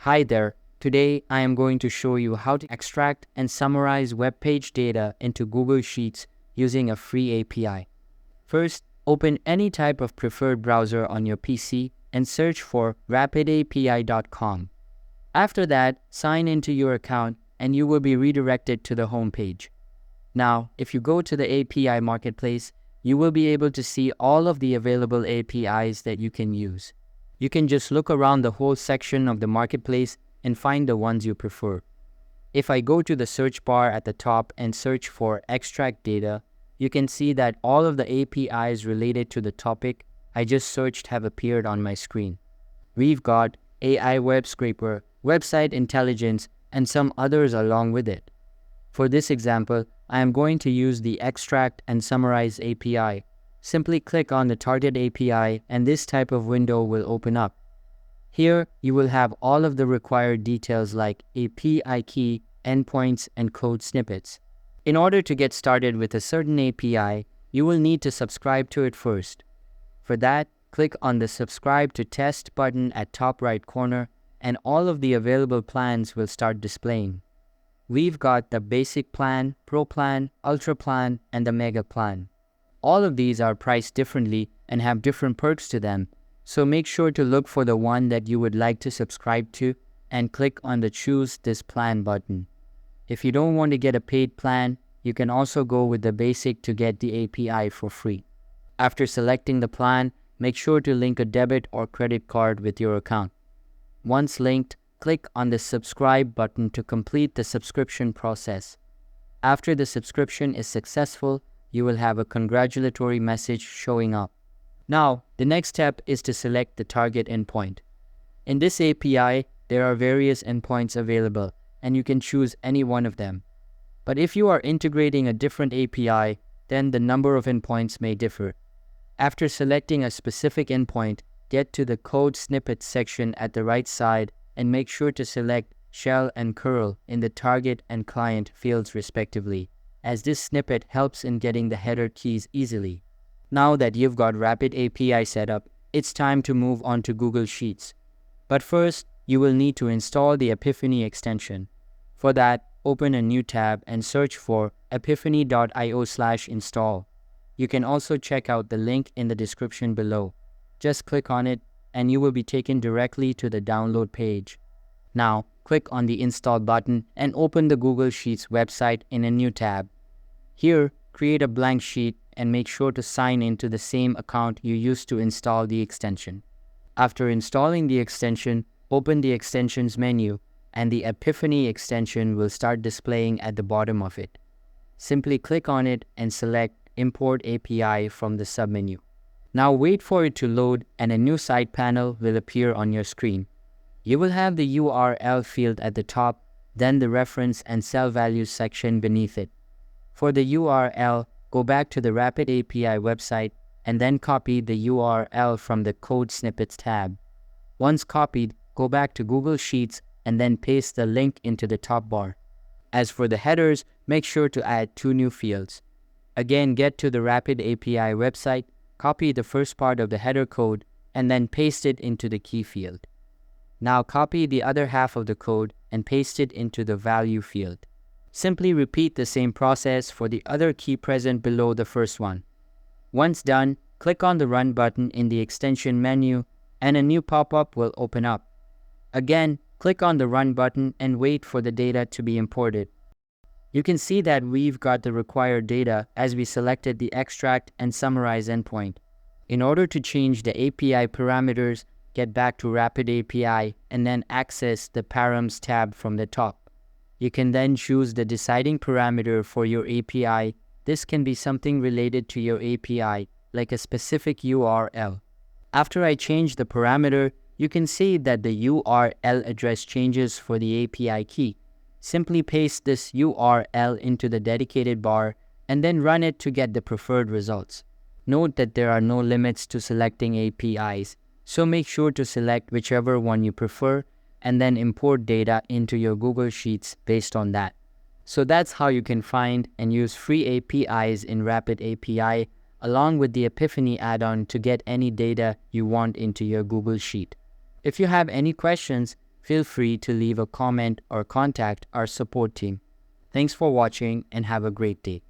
Hi there. Today I am going to show you how to extract and summarize web page data into Google Sheets using a free API. First, open any type of preferred browser on your PC and search for rapidapi.com. After that, sign into your account and you will be redirected to the home page. Now, if you go to the API marketplace, you will be able to see all of the available APIs that you can use. You can just look around the whole section of the marketplace and find the ones you prefer. If I go to the search bar at the top and search for extract data, you can see that all of the APIs related to the topic I just searched have appeared on my screen. We've got AI Web Scraper, Website Intelligence, and some others along with it. For this example, I am going to use the Extract and Summarize API. Simply click on the target API and this type of window will open up. Here, you will have all of the required details like API key, endpoints, and code snippets. In order to get started with a certain API, you will need to subscribe to it first. For that, click on the Subscribe to Test button at top right corner and all of the available plans will start displaying. We've got the Basic Plan, Pro Plan, Ultra Plan, and the Mega Plan. All of these are priced differently and have different perks to them, so make sure to look for the one that you would like to subscribe to and click on the Choose This Plan button. If you don't want to get a paid plan, you can also go with the Basic to get the API for free. After selecting the plan, make sure to link a debit or credit card with your account. Once linked, click on the Subscribe button to complete the subscription process. After the subscription is successful, you will have a congratulatory message showing up. Now, the next step is to select the target endpoint. In this API, there are various endpoints available, and you can choose any one of them. But if you are integrating a different API, then the number of endpoints may differ. After selecting a specific endpoint, get to the Code Snippets section at the right side and make sure to select Shell and Curl in the Target and Client fields respectively, as this snippet helps in getting the header keys easily. Now that you've got Rapid API set up, it's time to move on to Google Sheets. But first, you will need to install the Apipheny extension. For that, open a new tab and search for apipheny.io/install. You can also check out the link in the description below. Just click on it and you will be taken directly to the download page. Now, click on the Install button and open the Google Sheets website in a new tab. Here, create a blank sheet and make sure to sign into the same account you used to install the extension. After installing the extension, open the Extensions menu and the Apipheny extension will start displaying at the bottom of it. Simply click on it and select Import API from the submenu. Now wait for it to load and a new side panel will appear on your screen. You will have the URL field at the top, then the reference and cell values section beneath it. For the URL, go back to the Rapid API website and then copy the URL from the Code Snippets tab. Once copied, go back to Google Sheets and then paste the link into the top bar. As for the headers, make sure to add 2 new fields. Again, get to the Rapid API website, copy the first part of the header code, and then paste it into the key field. Now copy the other half of the code and paste it into the value field. Simply repeat the same process for the other key present below the first one. Once done, click on the Run button in the extension menu and a new pop-up will open up. Again, click on the Run button and wait for the data to be imported. You can see that we've got the required data as we selected the Extract and Summarize endpoint. In order to change the API parameters, get back to Rapid API and then access the Params tab from the top. You can then choose the deciding parameter for your API. This can be something related to your API, like a specific URL. After I change the parameter, you can see that the URL address changes for the API key. Simply paste this URL into the dedicated bar and then run it to get the preferred results. Note that there are no limits to selecting APIs, so make sure to select whichever one you prefer and then import data into your Google Sheets based on that. So that's how you can find and use free APIs in Rapid API along with the Apipheny add-on to get any data you want into your Google Sheet. If you have any questions, feel free to leave a comment or contact our support team. Thanks for watching and have a great day.